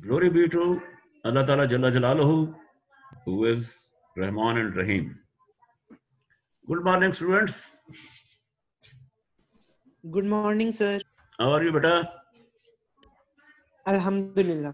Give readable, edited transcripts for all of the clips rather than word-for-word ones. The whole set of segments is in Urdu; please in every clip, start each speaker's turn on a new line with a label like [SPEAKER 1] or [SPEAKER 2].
[SPEAKER 1] Glory be to Allah Ta'ala Jalla Jalaluhu, who is Rahman and Rahim. Good morning, students.
[SPEAKER 2] Good morning, sir.
[SPEAKER 1] How are you, beta?
[SPEAKER 2] Alhamdulillah.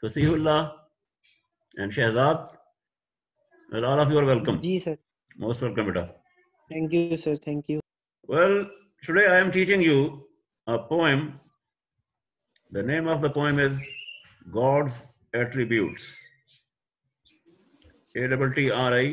[SPEAKER 1] Fasihullah and Shehzad. Well, all of you are welcome.
[SPEAKER 2] Ji, sir.
[SPEAKER 1] Most welcome, beta.
[SPEAKER 2] Thank you, sir. Thank you.
[SPEAKER 1] Well, today I am teaching you a poem. The name of the poem is God's Attributes. ATTRIBUTES.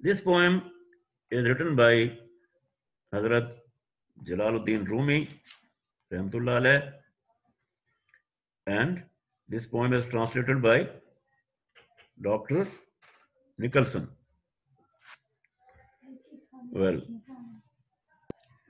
[SPEAKER 1] This poem is written by Hazrat Jalaluddin Rumi rahmatullah alayh, and this poem is translated by Dr. Nicholson. Well,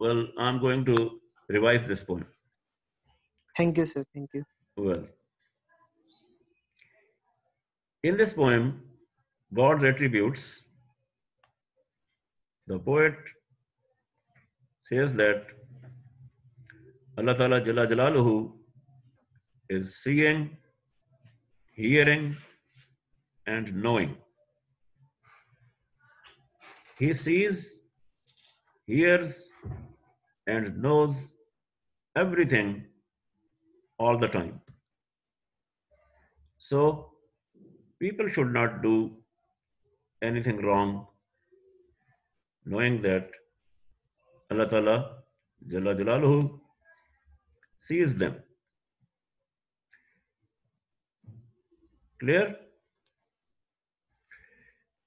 [SPEAKER 1] Well, I'm going to revise this poem.
[SPEAKER 2] Thank you, sir. Thank you.
[SPEAKER 1] Well, in this poem, God's attributes, the poet says that Allah Ta'ala Jalla Jalaluhu is seeing, hearing, and knowing. He sees, hears, and knows everything all the time. So, people should not do anything wrong, knowing that Allah Ta'ala Jalla Jalaluhu sees them. Clear?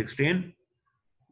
[SPEAKER 1] 16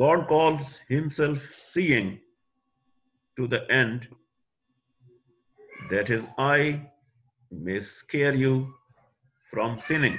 [SPEAKER 1] God calls himself seeing to the end that his eye may scare you from sinning.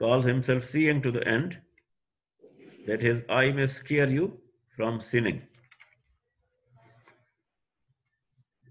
[SPEAKER 1] calls himself seeing to the end that his eye may scare you from sinning.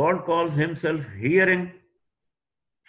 [SPEAKER 1] God calls himself hearing.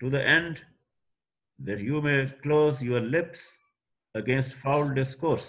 [SPEAKER 1] to the end that you may close your lips against foul discourse.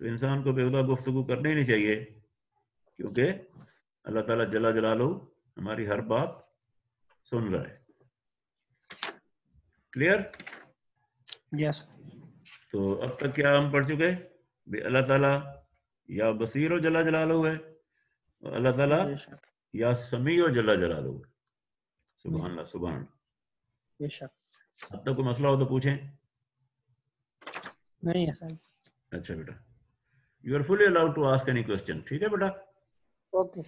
[SPEAKER 1] تو انسان کو بےہودہ گفتگو کرنی نہیں چاہیے، کیونکہ اللہ تعالیٰ جل جلالہ ہماری ہر بات سن رہا ہے. کلیئر؟
[SPEAKER 2] یس.
[SPEAKER 1] تو اب تک کیا ہم پڑھ چکے؟ اللہ تعالیٰ یا بصیر و جل جلالہ ہے، اللہ تعالیٰ یا سمیع و جل جلالہ ہے. سبحان اللہ سبحان اللہ.
[SPEAKER 2] بے شک.
[SPEAKER 1] اب تک کوئی مسئلہ ہو تو پوچھیں.
[SPEAKER 2] نہیں ہے سر.
[SPEAKER 1] اچھا بیٹا، you are fully allowed to ask any question. ٹھیک ہے بیٹا؟
[SPEAKER 2] اوکے.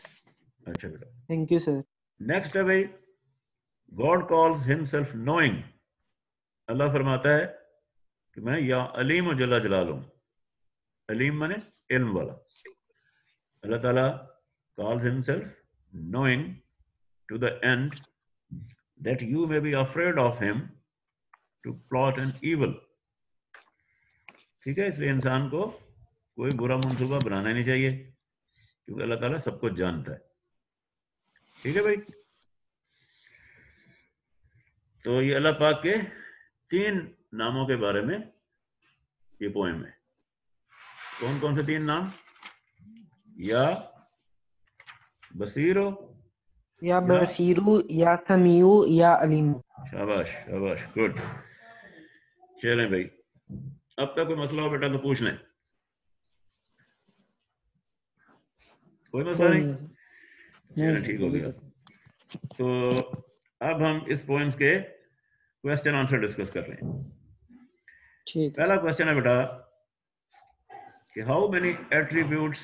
[SPEAKER 1] اچھا بیٹا،
[SPEAKER 2] تھینک یو سر.
[SPEAKER 1] نیکسٹ ہے بھائی، God calls himself knowing. Allah فرماتا ہے کہ میں یا علیم و جل جلالہ ہوں. علیم مانے علم والا. اللہ تعالیٰ calls himself knowing to the end that you may be afraid of him to plot an evil. ٹھیک ہے، اس لیے انسان کو کوئی برا منصوبہ بنانا نہیں چاہیے، کیونکہ اللہ تعالیٰ سب کچھ جانتا ہے. ٹھیک ہے بھائی؟ تو یہ اللہ پاک کے 3 ناموں کے بارے میں یہ پوئم ہے. کون کون سے 3 نام؟ یا بصیرو،
[SPEAKER 2] یا بصیرو، یا سمیع، یا علیم.
[SPEAKER 1] شاباش شاباش، گڈ. چلیں بھائی، اب تک کوئی مسئلہ ہو بیٹا تو پوچھ لیں. کوئی مسئلہ نہیں؟ چلیں ٹھیک ہو گیا. تو اب ہم اس پوئمز کے کوسچن آنسر ڈسکس کر رہے ہیں. پہلا کوسچن ہے بیٹا کہ ہاؤ مینی ایٹریبیوٹس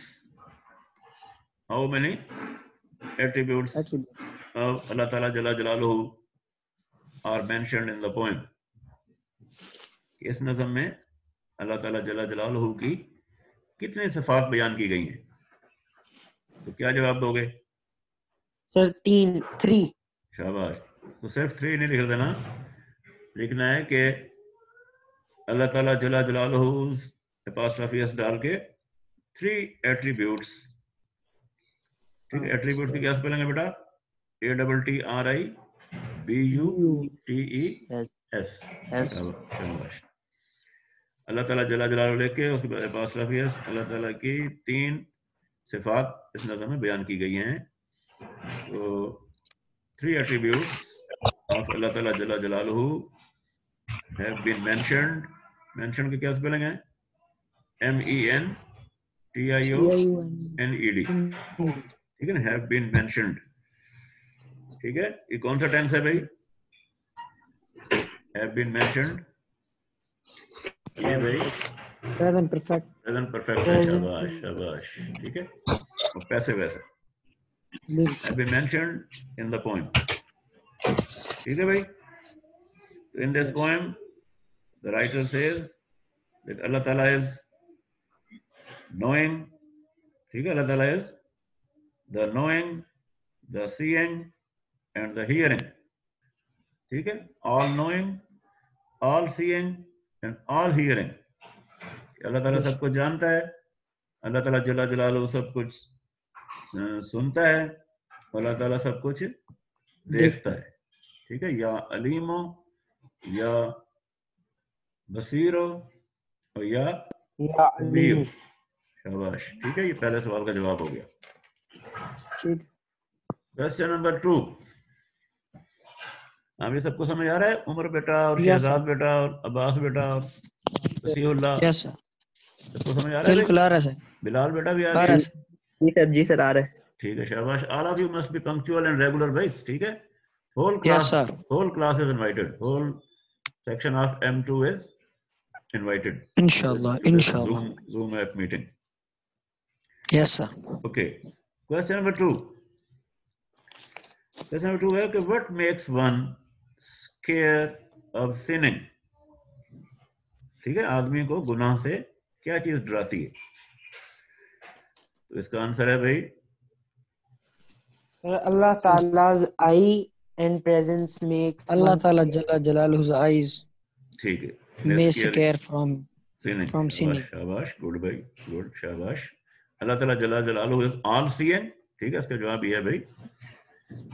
[SPEAKER 1] of اللہ تعالیٰ جل جلالہ are mentioned in the poem. اس نظم میں اللہ تعالیٰ جل جلالہ کی کتنی صفات بیان کی گئی ہیں؟ تو کیا جواب دو گے؟
[SPEAKER 2] سر 3.
[SPEAKER 1] شاباش. تو صرف 3 نہیں لکھ دینا، لکھنا ہے کہ اللہ تعالیٰ جل جلالہ apostrophe s ڈال کے 3 ایٹریبیوٹس. ٹھیک ہے، ایٹریبیوٹس کی کیا اسپیلنگ ہے بیٹا؟ ATTRIBUTES. شاباش. اللہ تعالیٰ جل جلالہ لکھ کے اس کے بعد apostrophe s، اللہ تعالیٰ کی 3 صفات اس نظم میں بیان کی گئی ہیں. تو 3 attributes of اللہ تعالیٰ جل جلالہ have been mentioned. mentioned کی کیا اسپیلنگ ہے؟ MENTIONED. ٹھیک ہے نا، have been mentioned. ٹھیک ہے، یہ کون سا ٹینس ہے بھائی؟ have been mentioned. یہ بھائی
[SPEAKER 2] present perfect
[SPEAKER 1] ہے. شاباش شاباش. ٹھیک ہے، اور پیسے ویسے have been mentioned in the poem. ٹھیک ہے بھائی. In this poem the writer says that Allah Ta'ala is knowing. ٹھیک ہے، اللہ تعالیٰ is the knowing, the seeing and the hearing. ٹھیک ہے، all knowing, all seeing and all hearing. اللہ تعالیٰ سب کچھ جانتا ہے، اللہ تعالیٰ جل جلالہ سب کچھ سنتا ہے، اللہ تعالیٰ سب کچھ دیکھتا ہے. ٹھیک ہے، یا علیمو، یا بصیرو، اور یا سمیع. شاباش. ٹھیک ہے، یہ پہلے سوال کا جواب ہو گیا. Question number 2. ہم یہ سب کو سمجھ آ رہا ہے؟ عمر بیٹا اور شہزاد بیٹا اور عباس بیٹا اور وسیع اللہ، سب کو سمجھ آ رہا ہے؟ بالکل آ رہا ہے. بلال بیٹا بھی آ رہا ہے؟
[SPEAKER 2] جی سر آ رہا ہے.
[SPEAKER 1] ٹھیک ہے، شاباش. all of you must be punctual and regular boys. ٹھیک ہے، whole class is invited. whole section of M2 is invited. Inshallah. Zoom app meeting.
[SPEAKER 2] Yes sir.
[SPEAKER 1] Okay. Question number 2. Question number 2 ہے کہ what makes one scared of sinning. ٹھیک ہے، آدمی کو گناہ سے کیا چیز ڈراتی ہے؟ تو اس کا آنسر ہے بھائی
[SPEAKER 2] اللہ تعالیٰ's eye and presence makes Allah Ta'ala Jalla Jalaluhu's eyes.
[SPEAKER 1] ٹھیک ہے،
[SPEAKER 2] may scare from sinning.
[SPEAKER 1] شاباش. گڈ بھائی، گڈ. شاباش. اللہ تعالیٰ جل جلالہ is all seeing. ٹھیک ہے، اس کا جواب یہ ہے بھائی،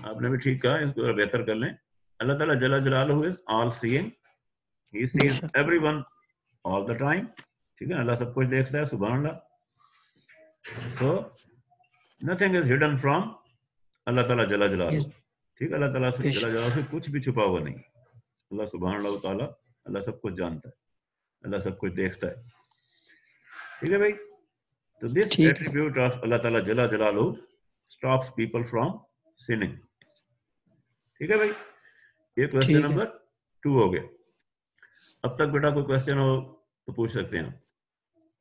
[SPEAKER 1] آپ نے بھی ٹھیک کہا، اس کو بہتر کر لیں. اللہ تعالیٰ جل جلالہ is all seeing. He sees everyone all the time. ٹھیک ہے, اللہ سب کچھ دیکھتا ہے, سبحان اللہ. سو نتھنگ از ہڈن فرام اللہ تعالیٰ جل جلالہ. ٹھیک ہے, اللہ تعالیٰ سے جل جلالہ سے کچھ بھی چھپا ہوا نہیں. اللہ سبحان اللہ تعالیٰ, اللہ سب کچھ جانتا ہے, اللہ سب کچھ دیکھتا ہے. ٹھیک ہے بھائی. تو دس ایٹریبیوٹ آف اللہ تعالیٰ جل جلالہ stops people from sinning. ٹھیک ہے بھائی, یہ کوشچن نمبر 2 ہو گیا. اب تک بیٹا کوئی کوشچن ہو تو پوچھ سکتے ہیں,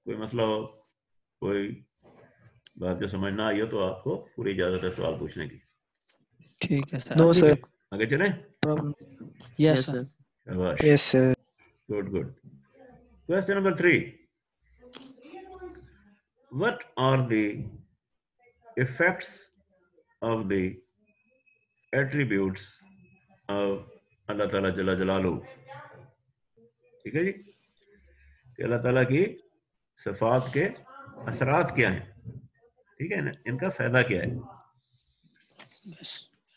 [SPEAKER 1] کوئی مسئلہ ہو, کوئی بات جو سمجھ نہ آئی ہو تو آپ کو پوری اجازت ہے سوال پوچھنے کی.
[SPEAKER 2] ٹھیک ہے سر.
[SPEAKER 1] آگے چلیں.
[SPEAKER 2] Yes sir.
[SPEAKER 1] شاباش.
[SPEAKER 2] Yes sir.
[SPEAKER 1] Good good. Question number 3. What are the effects of the attributes of اللہ تعالیٰ جل جلالہ؟ ٹھیک ہے جی, کہ اللہ تعالیٰ کی صفات کے اثرات کیا ہیں, ٹھیک ہے نا, ان کا فائدہ کیا ہے.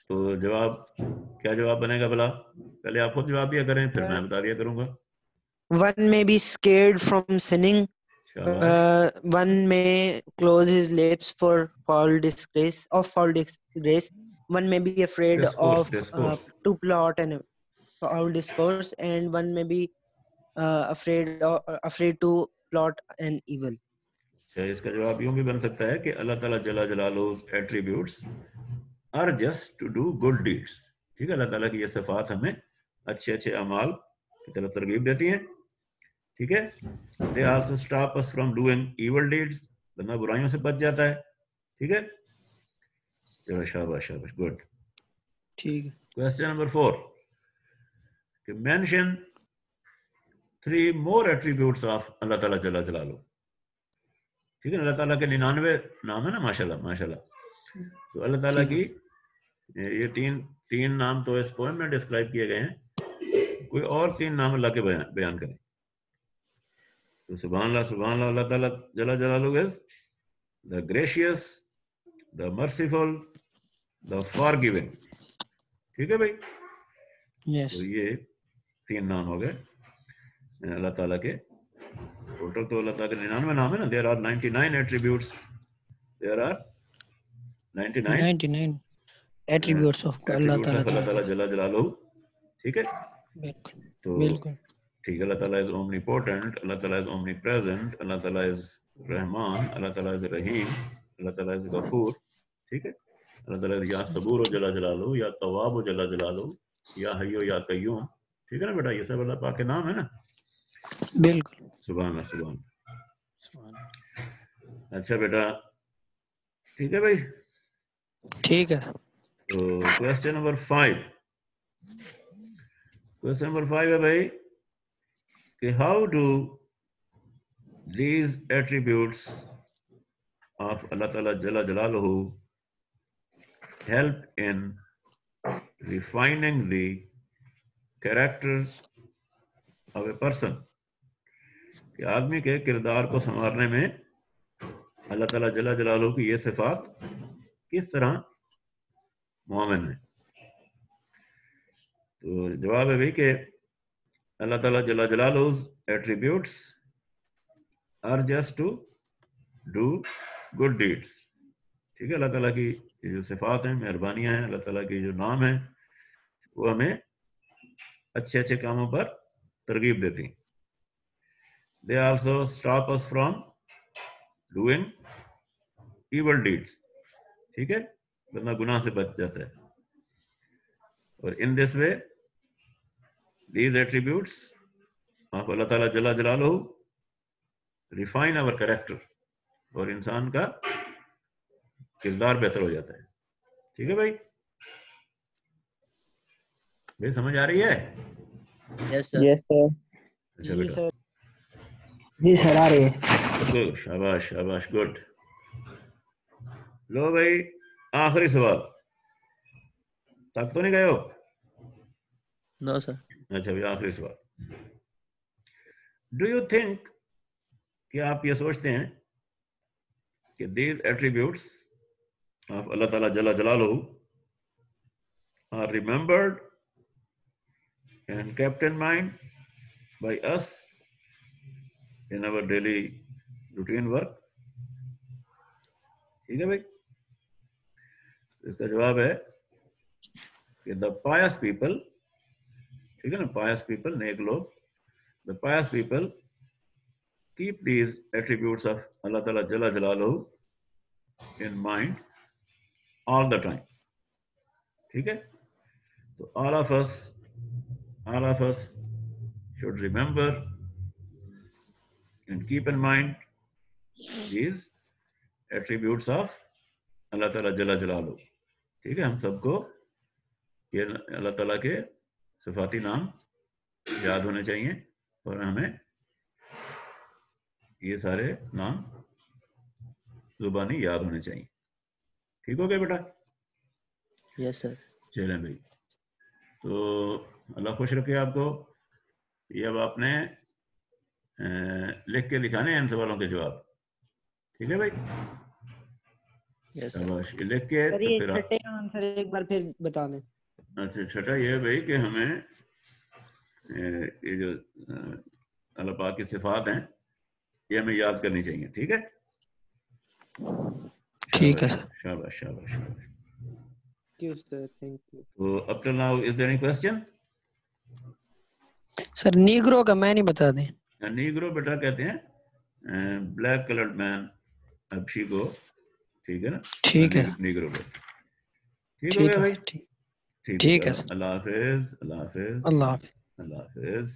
[SPEAKER 1] تو جواب کیا جواب بنے گا بلا؟ پہلے آپ خود جواب دیا کریں, پھر میں بتا دیا کروں گا.
[SPEAKER 2] One may be scared from sinning. One may close his lips for foul disgrace. One may be afraid
[SPEAKER 1] discourse.
[SPEAKER 2] To plot an foul discourse, and one may be afraid to plot an evil.
[SPEAKER 1] اس کا جواب یوں بھی بن سکتا ہے کہ اللہ تعالیٰ جل جلالہ's attributes are just to do good deeds. ٹھیک ہے, اللہ تعالیٰ کی یہ صفات ہمیں اچھے اچھے اعمال کی طرف ترغیب دیتی ہیں. ٹھیک ہے. They also stop us from doing evil deeds. بندہ برائیوں سے بچ جاتا ہے. ٹھیک ہے, چلو شاباش شاباش, گڈ.
[SPEAKER 2] ٹھیک ہے.
[SPEAKER 1] Question number 4. کہ مینشن 3 more attributes of اللہ تعالیٰ جل جلالہ. ٹھیک ہے, اللہ تعالیٰ کے 99 نام ہے نا, ماشاء اللہ ماشاء اللہ. تو اللہ تعالیٰ کی یہ تین نام تو اس پوئم میں ڈسکرائب کیے گئے ہیں, کوئی اور 3 نام اللہ کے بیان کریں. تو سبحان اللہ سبحان اللہ, اللہ تعالیٰ جل جلالہ از دا گریشیس, دا مرسیفل, دا فارگیونگ. ٹھیک ہے بھائی. تو یہ 3 نام ہو گئے اللہ تعالیٰ کے. ٹوٹل تو اللہ تعالیٰ کے 99 نام ہے نا. There are 99 attributes. There are 99
[SPEAKER 2] attributes of Allah
[SPEAKER 1] تعالیٰ جل جلالہ. ٹھیک ہے. تو
[SPEAKER 2] بالکل
[SPEAKER 1] ٹھیک ہے, اللہ تعالیٰ از اومنی پوٹنٹ, اللہ تعالیٰ از اومنی پریزنٹ, اللہ تعالیٰ از رحمان, اللہ تعالیٰ از رحیم, اللہ تعالیٰ از غفور. ٹھیک ہے, اللہ تعالیٰ از یا صبور و جل جلالہ, یا تواب و جل جلالہ, یا حی و یا قیوم. ٹھیک ہے نا بیٹا, یہ سب اللہ پاک کے نام ہے نا.
[SPEAKER 2] بالکل.
[SPEAKER 1] سبحان اللہ سبحان اللہ. اچھا بیٹا, ٹھیک ہے بھائی.
[SPEAKER 2] ٹھیک ہے.
[SPEAKER 1] تو کوشچن نمبر 5. کوشچن نمبر 5 ہے بھائی کہ how do these attributes of Allah تعالیٰ جل جلالہ help in refining the character of a person. کہ آدمی کے کردار کو سنوارنے میں اللہ تعالیٰ جل جلالہ کی یہ صفات کس طرح معاون ہے. تو جواب ہے بھائی کہ اللہ تعالیٰ جل جلالہ's attributes are just to do good deeds. ٹھیک ہے, اللہ تعالیٰ کی جو صفات ہیں, مہربانیاں ہیں, اللہ تعالیٰ کی جو نام ہیں, وہ ہمیں اچھے اچھے کاموں پر ترغیب دیتی ہیں. They also stop us from doing evil deeds. ٹھیک ہے, بندہ گناہ سے بچ جاتا ہے. اور in this way these attributes of اللہ تعالیٰ جل جلالہ refine our character, اور انسان کا کردار بہتر ہو جاتا ہے. ٹھیک ہے بھائی, بھائی سمجھ آ رہی ہے؟
[SPEAKER 2] یس سر.
[SPEAKER 1] اچھا بیٹا,
[SPEAKER 2] جی سر آ رہی ہے.
[SPEAKER 1] شاباش شاباش, گڈ. لو بھائی, آخری سوال تک تو نہیں گئے ہو؟
[SPEAKER 2] نو سر.
[SPEAKER 1] اچھا بھائی, آخری سوال. ڈو یو تھنک, کیا آپ یہ سوچتے ہیں کہ دیز ایٹریبیوٹس آف اللہ تعالیٰ جل جلالہ are remembered and kept in mind by us in our daily routine work. ٹھیک ہے بھائی. اس کا جواب ہے کہ the pious people, ٹھیک ہے نا, pious people, نیک لوگ, the pious people keep these attributes of اللہ تعالیٰ جل جلالہ in mind all the time. ٹھیک ہے. تو all of us should remember and keep in mind these attributes of اللہ تعالیٰ جل جلالہ. ٹھیک ہے. ہم سب کو یہ اللہ تعالیٰ کے صفاتی نام یاد ہونے چاہیے اور ہمیں یہ سارے نام زبانی یاد ہونے چاہیے. ٹھیک ہو گیا بیٹا؟
[SPEAKER 2] یس سر.
[SPEAKER 1] چلیں بھائی. تو اللہ خوش رکھے آپ کو. یہ اب آپ نے لکھ کے دکھانے ہیں ان سوالوں کے جواب. ٹھیک ہے بھائی؟ شاباش. یہ لکھ کے
[SPEAKER 2] پھر ایک بار پھر بتا دیں.
[SPEAKER 1] اچھا, چھٹا یہ ہے بھائی کہ ہمیں یہ جو اللہ پاک کی صفات ہیں یہ ہمیں یاد کرنی چاہیے. ٹھیک ہے.
[SPEAKER 2] ٹھیک ہے.
[SPEAKER 1] شاباش شاباش شاباش.
[SPEAKER 2] تو
[SPEAKER 1] up till now is there any question?
[SPEAKER 2] Sir negro کا میں نہیں بتا دیں.
[SPEAKER 1] نیگرو بیٹا کہتے ہیں بلیک کلرڈ مین, ابشی کو. ٹھیک ہے نا.
[SPEAKER 2] ٹھیک ہے.
[SPEAKER 1] نیگرو کو. ٹھیک ہو گیا بھائی.
[SPEAKER 2] ٹھیک ہے سر.
[SPEAKER 1] اللہ حافظ. اللہ حافظ.
[SPEAKER 2] اللہ حافظ.
[SPEAKER 1] اللہ حافظ.